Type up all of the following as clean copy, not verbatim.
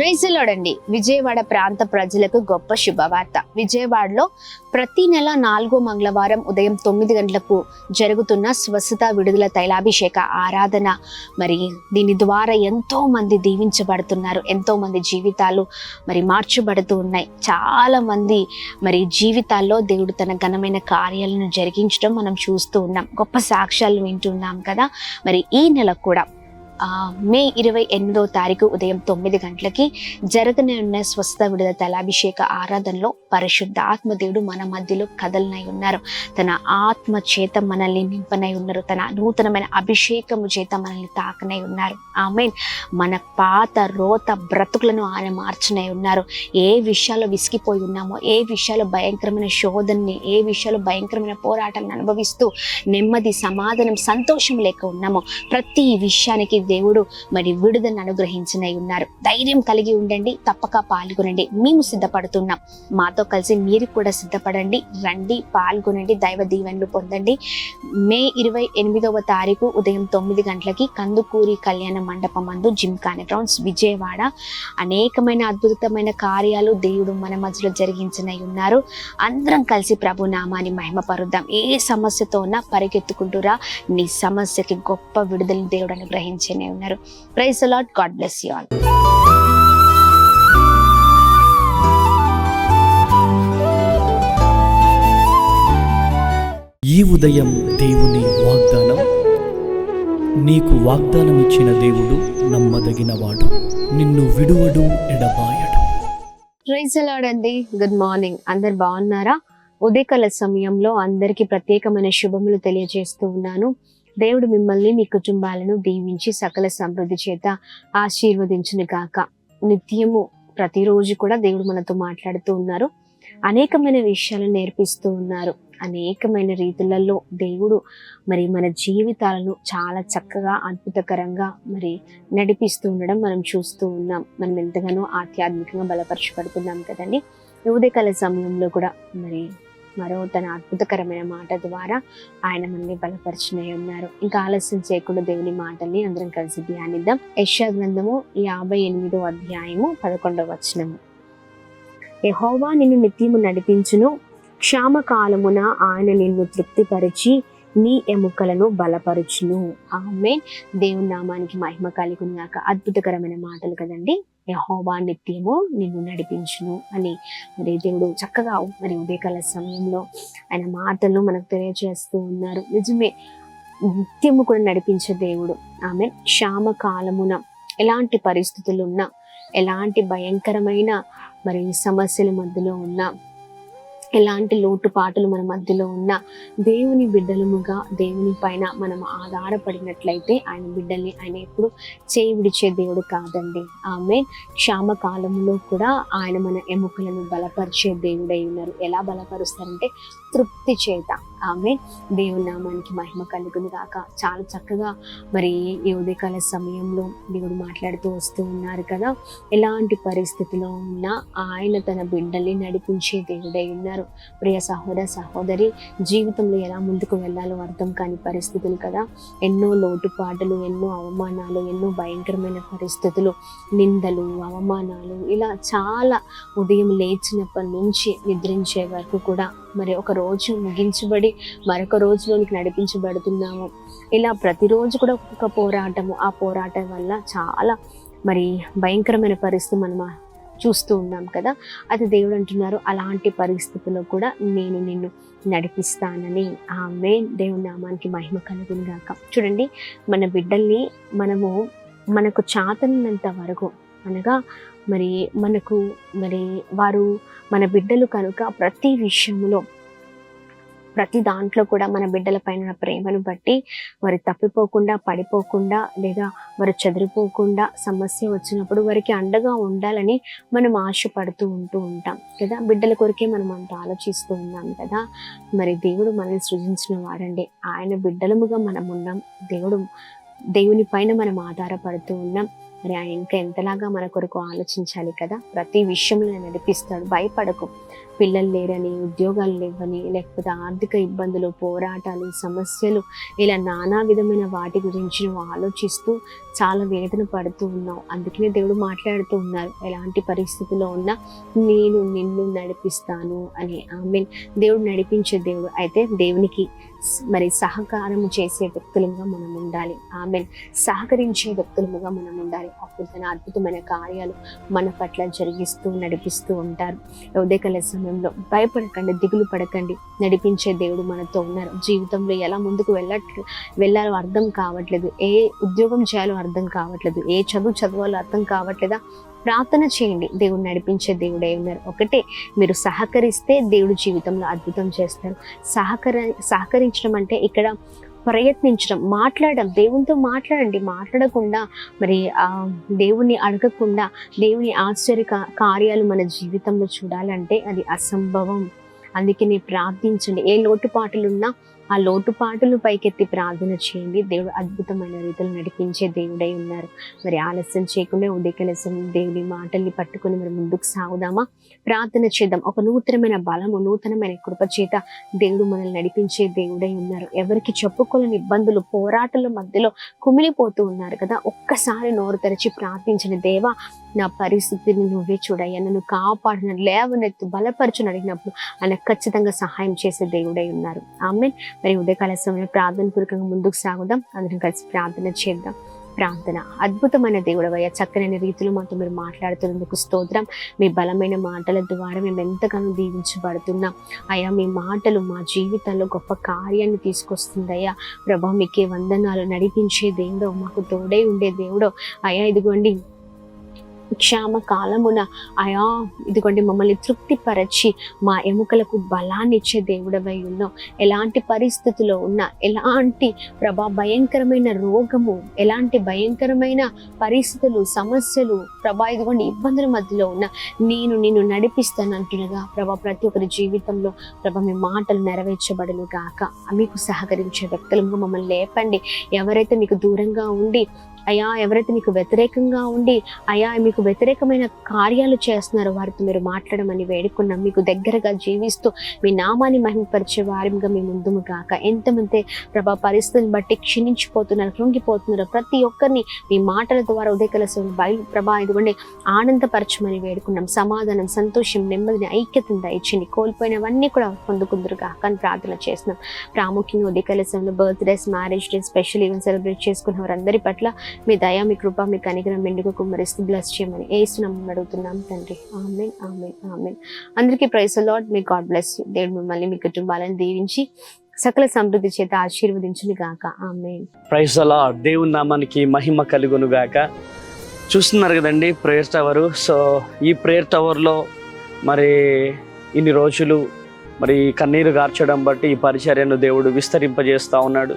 Praise the lord అండి. విజయవాడ ప్రాంత ప్రజలకు గొప్ప శుభవార్త. విజయవాడలో ప్రతి నెల 4వ మంగళవారం ఉదయం 9 గంటలకు జరుగుతున్న స్వస్థత విడుదల తైలాభిషేక ఆరాధన, మరి దీని ద్వారా ఎంతో మంది దీవించబడుతున్నారు. ఎంతో మంది జీవితాలు మరి మార్చబడుతూ ఉన్నాయి. చాలా మంది మరి జీవితాల్లో దేవుడు తన ఘనమైన కార్యాలను జరిగించడం మనం చూస్తూ ఉన్నాం. గొప్ప సాక్ష్యాలు వింటున్నాం కదా. మరి ఈ నెల కూడా మే 28వ తారీఖు ఉదయం 9 గంటలకి జరగనున్న స్వస్థ విడుదల తైలాభిషేక ఆరాధనలో పరిశుద్ధ ఆత్మదేవుడు మన మధ్యలో కదలనై ఉన్నారు. తన ఆత్మ చేత మనల్ని నింపనై ఉన్నారు. తన నూతనమైన అభిషేకము చేత మనల్ని తాకనై ఉన్నారు. ఆమేన్. మన పాత రోత బ్రతుకులను ఆయన మార్చనై ఉన్నారు. ఏ విషయాల్లో విసిగిపోయి ఉన్నామో, ఏ విషయాల్లో భయంకరమైన శోధనని, ఏ విషయాల్లో భయంకరమైన పోరాటాలను అనుభవిస్తూ నెమ్మది, సమాధానం, సంతోషం లేక ఉన్నామో, ప్రతి విషయానికి దేవుడు మరి విడుదలను అనుగ్రహించనై ఉన్నారు. ధైర్యం కలిగి ఉండండి, తప్పక పాల్గొనండి. మేము సిద్ధపడుతున్నాం. మాతో కలిసి మీరు కూడా సిద్ధపడండి, రండి, పాల్గొనండి, దైవ దీవెనలు పొందండి. మే 28వ తారీఖు ఉదయం 9 గంటలకి కందుకూరి కళ్యాణ మండపం మందు జిమ్ఖానా గ్రౌండ్స్ విజయవాడ. అనేకమైన అద్భుతమైన కార్యాలు దేవుడు మన మధ్యలో జరిగించనై ఉన్నారు. అందరం కలిసి ప్రభు నామాన్ని మహిమపరుద్దాం. ఏ సమస్యతో ఉన్నా పరిగెత్తుకుంటూరా, నీ సమస్యకి గొప్ప విడుదల దేవుడు అనుగ్రహించనే ఉన్నారు. Praise the Lord. God bless you all. ఈ ఉదయం దేవుని వాగ్దానం. నీకు వాగ్దానం ఇచ్చిన దేవుడు నమ్మదగినవాడు, నిన్ను విడువడు, ఎడబాయడు. ప్రైజ్ ది లార్డ్ అండి. Good morning. అందరు బాగున్నారా? ఉదయకాల సమయంలో అందరికీ ప్రత్యేకమైన శుభములు తెలియజేస్తూ ఉన్నాను. దేవుడు మిమ్మల్ని, మీ కుటుంబాలను దీవించి సకల సమృద్ధి చేత ఆశీర్వదించును గాక. నిత్యము ప్రతిరోజు కూడా దేవుడు మనతో మాట్లాడుతూ ఉన్నారు. అనేకమైన విషయాలను నేర్పిస్తూ ఉన్నారు. అనేకమైన రీతులలో దేవుడు మరి మన జీవితాలను చాలా చక్కగా, అద్భుతకరంగా మరి నడిపిస్తూ ఉండడం మనం చూస్తూ ఉన్నాం. మనం ఎంతగానో ఆధ్యాత్మికంగా బలపరచబడుతున్నాం కదండి. ఉదయకాల సమయంలో కూడా మరి మరో తన అద్భుతకరమైన మాట ద్వారా ఆయన మనల్ని బలపరిచినై ఉన్నారు. ఇంకా ఆలస్యం చేయకుండా దేవుని మాటల్ని అందరం కలిసి ధ్యానిద్దాం. యెషయా గ్రంథము 58వ అధ్యాయము 11వ వచనము. యెహోవా నిన్ను నిత్యము నడిపించును, క్షామకాలమున ఆయన నిన్ను తృప్తిపరిచి నీ ఎముకలను బలపరుచును. ఆమేన్. దేవుని నామానికి మహిమ కలుగునుగాక. అద్భుతకరమైన మాటలు కదండి. యెహోవా నిత్యము నిన్ను నడిపించును అని మరి దేవుడు చక్కగా మరి ఉదయకాల సమయంలో ఆయన మాటలు మనకు తెలియజేస్తూ ఉన్నారు. నిజమే, నిత్యము కూడా నడిపించే దేవుడు. ఆమేన్. క్షామకాలమున ఎలాంటి పరిస్థితులు ఉన్నా, ఎలాంటి భయంకరమైన మరి సమస్యల మధ్యలో ఉన్నా, ఎలాంటి లోటుపాటులు మన మధ్యలో ఉన్న దేవుని బిడ్డలముగా దేవుని పైన మనం ఆధారపడినట్లయితే ఆయన బిడ్డల్ని ఆయన ఎప్పుడు చేయి విడిచే దేవుడు కాదండి. ఆమేన్. క్షామకాలంలో కూడా ఆయన మన ఎముకలను బలపరిచే దేవుడై ఉన్నారు. ఎలా బలపరుస్తారంటే తృప్తి చేత. ఆమేన్. దేవుని నామానికి మహిమ కలుగును గాక. చాలా చక్కగా మరి ఈ ఉదయకాల సమయంలో దేవుడు మాట్లాడుతూ వస్తూ ఉన్నారు కదా. ఎలాంటి పరిస్థితిలో ఉన్నా ఆయన తన బిడ్డల్ని నడిపించే దేవుడై ఉన్నారు. ప్రియ సహోదర సహోదరి, జీవితంలో ఎలా ముందుకు వెళ్ళాలో అర్థం కాని పరిస్థితులు కదా. ఎన్నో లోటుపాటులు, ఎన్నో అవమానాలు, ఎన్నో భయంకరమైన పరిస్థితులు, నిందలు, అవమానాలు, ఇలా చాలా ఉదయం లేచినప్పటి నుంచి నిద్రించే వరకు కూడా మరి ఒక రోజు ముగించబడి మరొక రోజులోనికి నడిపించబడుతున్నాము. ఇలా ప్రతిరోజు కూడా ఒక్కొక్క పోరాటము. ఆ పోరాటం వల్ల చాలా మరి భయంకరమైన పరిస్థితి మనం చూస్తూ ఉన్నాం కదా. అది దేవుడు అంటున్నారు, అలాంటి పరిస్థితుల్లో కూడా నేను నిన్ను నడిపిస్తానని. ఆమేన్. దేవుని నామానికి మహిమ కలుగును గాక. చూడండి, మన బిడ్డల్ని మనకు చాతనంత వరకు అనగా మరి మనకు మరి వారు మన బిడ్డలు కనుక ప్రతి విషయంలో, ప్రతి దాంట్లో కూడా మన బిడ్డల పైన ప్రేమను బట్టి వారు తప్పిపోకుండా, పడిపోకుండా, లేదా వారు చెదిరిపోకుండా సమస్య వచ్చినప్పుడు వారికి అండగా ఉండాలని మనం ఆశపడుతూ ఉంటాం కదా. బిడ్డల కొరకే మనం అంత ఆలోచిస్తూ ఉన్నాం కదా. మరి దేవుడు మనల్ని సృజించిన వాడండి. ఆయన బిడ్డలముగా మనం ఉన్నాం. దేవుని పైన మనం ఆధారపడుతూ ఉన్నాం. మరి ఆయన ఇంకా ఎంతలాగా మన కొరకు ఆలోచించాలి కదా. ప్రతి విషయంలో నడిపిస్తాడు. భయపడకు. పిల్లలు లేరని, ఉద్యోగాలు లేవని, లేకపోతే ఆర్థిక ఇబ్బందులు, పోరాటాలు, సమస్యలు, ఇలా నానా విధమైన వాటి గురించి నువ్వు ఆలోచిస్తూ చాలా వేదన పడుతూ ఉన్నావు. అందుకనే దేవుడు మాట్లాడుతూ ఉన్నారు, ఎలాంటి పరిస్థితిలో ఉన్నా నేను నిన్ను నడిపిస్తాను అని. ఆమేన్. దేవుడు నడిపించే దేవుడు. అయితే దేవునికి మరి సహకారం చేసే వ్యక్తులుగా మనం ఉండాలి. ఆమేన్. సహకరించే వ్యక్తులుగా మనం ఉండాలి. అప్పుడు తన అద్భుతమైన కార్యాలు మన పట్ల జరిగిస్తూ నడిపిస్తూ ఉంటారు. ఉదయకాల సమయంలో భయపడకండి, దిగులు పడకండి. నడిపించే దేవుడు మనతో ఉన్నారు. జీవితంలో ఎలా ముందుకు వెళ్ళాలో అర్థం కావట్లేదు, ఏ ఉద్యోగం చేయాలో అర్థం కావట్లేదు, ఏ చదువు చదవాలో అర్థం కావట్లేదా, ప్రార్థన చేయండి. దేవుడు నడిపించే దేవుడే ఉన్నారు. ఒకటే, మీరు సహకరిస్తే దేవుడు జీవితంలో అద్భుతం చేస్తారు. సహకరించడం అంటే ఇక్కడ ప్రయత్నించడం, మాట్లాడడం. దేవునితో మాట్లాడండి. మాట్లాడకుండా మరి దేవుని అడగకుండా దేవుని ఆశ్చర్య కార్యాలు మన జీవితంలో చూడాలంటే అది అసంభవం. అందుకే నేను ప్రార్థించండి. ఏ లోటుపాటులున్నా ఆ లోటుపాటులు పైకెత్తి ప్రార్థన చేయండి. దేవుడు అద్భుతమైన రీతిలో నడిపించే దేవుడై ఉన్నారు. మరి ఆలస్యం చేయకుండా ఉదయకాల దేవుని మాటల్ని పట్టుకొని మరి ముందుకు సాగుదామా? ప్రార్థన చేద్దాం. ఒక నూతనమైన బలము, నూతనమైన కృప చేత దేవుడు మనల్ని నడిపించే దేవుడై ఉన్నారు. ఎవరికి చెప్పుకోలేని ఇబ్బందులు, పోరాటాల మధ్యలో కుమిలిపోతూ ఉన్నారు కదా, ఒక్కసారి నోరు తెరిచి ప్రార్థించిన, దేవా నా పరిస్థితిని నువ్వే చూడయ్యా, నన్ను కాపాడిన, లేవనెత్తు, బలపరచుని అడిగినప్పుడు ఆయన ఖచ్చితంగా సహాయం చేసే దేవుడై ఉన్నారు. ఆమేన్. మరి ఉదయకాల సమయంలో ప్రార్థన పూర్వకంగా ముందుకు సాగుదాం. అందరం కలిసి ప్రార్థన చేద్దాం. ప్రార్థన. అద్భుతమైన దేవుడవయ్యా, చక్కనైన రీతిలో మాతో మీరు మాట్లాడుతున్నందుకు స్తోత్రం. మీ బలమైన మాటల ద్వారా మేము ఎంతగానో దీవించబడుతున్నాం అయ్యా. మీ మాటలు మా జీవితాల్లో గొప్ప కార్యాన్ని తీసుకొస్తుందయ్యా. ప్రభా మీకే వందనాలు. నడిపించే దేవుడో, మాకు తోడై ఉండే దేవుడో అయ్యా. ఇదిగోండి క్షామ కాలమున అయా ఇదిగోండి మమ్మల్ని తృప్తిపరచి మా ఎముకలకు బలాన్ని ఇచ్చే దేవుడవై ఉన్నావు. ఎలాంటి పరిస్థితిలో ఉన్నా, ఎలాంటి భయంకరమైన రోగము, ఎలాంటి భయంకరమైన పరిస్థితులు, సమస్యలు ఇదిగోండి ఇబ్బందుల మధ్యలో ఉన్న నేను నిన్ను నడిపిస్తాను అంటున్నగా ప్రతి ఒక్కరి జీవితంలో మీ మాటలు నెరవేర్చబడును గాక. మీకు సహకరించే వ్యక్తులుగా మమ్మల్ని లేపండి. ఎవరైతే మీకు దూరంగా ఉండి అయ్యా, ఎవరైతే మీకు వ్యతిరేకంగా ఉండి అయ్యా మీకు వ్యతిరేకమైన కార్యాలు చేస్తున్నారో వారితో మీరు మాట్లాడమని వేడుకున్నాం. మీకు దగ్గరగా జీవిస్తూ మీ నామాన్ని మహిమపరిచే వారిగా మీ ముందుము కాక. ఎంతమంది పరిస్థితులను బట్టి క్షీణించిపోతున్నారు, కృంగిపోతున్నారు, ప్రతి ఒక్కరిని మీ మాటల ద్వారా ఉదయకాల ఇదిగోండి ఆనందపరచమని వేడుకున్నాం. సమాధానం, సంతోషం, నెమ్మదిని, ఐక్యతను దయచేయండి. కోల్పోయినవన్నీ కూడా పొందుకుందరు కాక అని ప్రార్థన చేస్తున్నాం. ప్రాముఖ్యంగా ఉదయకాల సమయంలో birthdays, marriage day, special event celebrate చేసుకున్న వారందరి పట్ల మీ దయ, మీ కృప, మీ కనికరం మెండుగా కుమ్మరిస్తూ బ్లెస్ చేయమని యేసునామమున అడుగుతున్నాం తండ్రి. ఆమేన్, ఆమేన్, ఆమేన్. అందరికీ praise the Lord. May God bless you. దేవుడు మిమ్మల్ని, మీ కుటుంబాలను దీవించి సకల సమృద్ధి చేత ఆశీర్వదించును గాక. ఆమేన్. Praise the Lord. దేవుని నామానికి మహిమ కలుగును గాక. చూస్తున్నారు కదండి ప్రేయర్ టవర్. సో ఈ ప్రేయర్ టవర్లో మరి ఇన్ని రోజులు మరి కన్నీరు గార్చడం బట్టి ఈ పరిచర్యను దేవుడు విస్తరింపజేస్తూ ఉన్నాడు.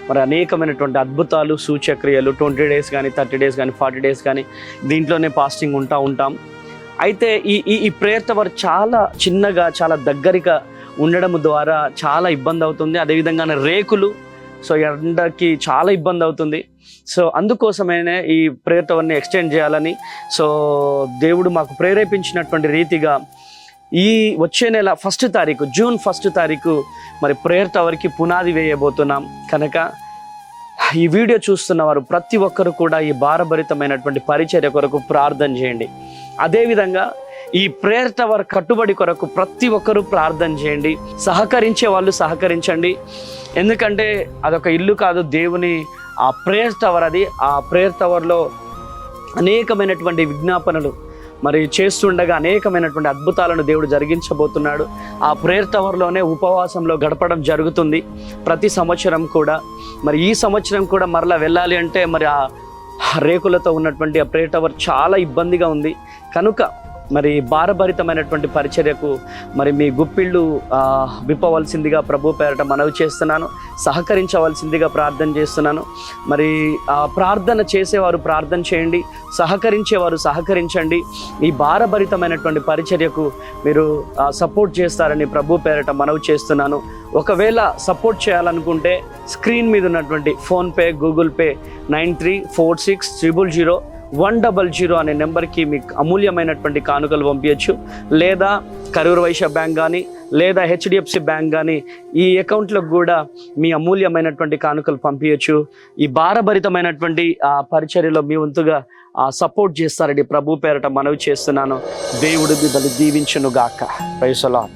మరి అనేకమైనటువంటి అద్భుతాలు, సూచక్రియలు 20 days కానీ, 30 days కానీ, 40 days కానీ దీంట్లోనే ఫాస్టింగ్ ఉంటాం. అయితే ఈ ప్రేయర్ టవర్ చాలా చిన్నగా, చాలా దగ్గరగా ఉండడం ద్వారా చాలా ఇబ్బంది అవుతుంది. అదేవిధంగా రేకులు, సో ఎండకి చాలా ఇబ్బంది అవుతుంది. సో అందుకోసమైనా ఈ ప్రేయర్ టవర్ని ఎక్స్టెండ్ చేయాలని సో దేవుడు మాకు ప్రేరేపించినటువంటి రీతిగా ఈ వచ్చే నెల 1వ తారీఖు, జూన్ 1వ తారీఖు మరి ప్రేయర్ టవర్కి పునాది వేయబోతున్నాం. కనుక ఈ వీడియో చూస్తున్న వారు ప్రతి ఒక్కరు కూడా ఈ భారభరితమైనటువంటి పరిచర్య కొరకు ప్రార్థన చేయండి. అదేవిధంగా ఈ ప్రేయర్ టవర్ కట్టుబడి కొరకు ప్రతి ఒక్కరూ ప్రార్థన చేయండి. సహకరించే వాళ్ళు సహకరించండి. ఎందుకంటే అదొక ఇల్లు కాదు, దేవుని ఆ ప్రేయర్ టవర్. అది ఆ ప్రేయర్ టవర్లో అనేకమైనటువంటి విజ్ఞాపనలు మరి చేస్తుండగా అనేకమైనటువంటి అద్భుతాలను దేవుడు జరిగించబోతున్నాడు. ఆ ప్రేయర్ టవర్లోనే ఉపవాసంలో గడపడం జరుగుతుంది ప్రతి సంవత్సరం కూడా. మరి ఈ సంవత్సరం కూడా మరలా వెళ్ళాలి అంటే మరి ఆ రేకులతో ఉన్నటువంటి ఆ ప్రేయర్ టవర్ చాలా ఇబ్బందిగా ఉంది. కనుక మరి భారభరితమైనటువంటి పరిచర్యకు మరి మీ గుప్పిళ్ళు విప్పవలసిందిగా ప్రభు పేరట మనవి చేస్తున్నాను. సహకరించవలసిందిగా ప్రార్థన చేస్తున్నాను. మరి ప్రార్థన చేసేవారు ప్రార్థన చేయండి, సహకరించేవారు సహకరించండి. ఈ భారభరితమైనటువంటి పరిచర్యకు మీరు సపోర్ట్ చేస్తారని ప్రభు పేరట మనవి చేస్తున్నాను. ఒకవేళ సపోర్ట్ చేయాలనుకుంటే స్క్రీన్ మీద ఉన్నటువంటి ఫోన్పే, గూగుల్ పే 934600 100 అనే నెంబర్కి మీకు అమూల్యమైనటువంటి కానుకలు పంపించచ్చు. లేదా కరూర్ వైశ్య బ్యాంక్ కానీ లేదా హెచ్డిఎఫ్సి బ్యాంక్ కానీ ఈ అకౌంట్లకు కూడా మీ అమూల్యమైనటువంటి కానుకలు పంపించచ్చు. ఈ భారభరితమైనటువంటి పరిచర్యలో మీ వంతుగా సపోర్ట్ చేస్తారని ప్రభు పేరట మనవి చేస్తున్నాను. దేవుడి మిమ్మల్ని దీవించును గాక. Praise the lord.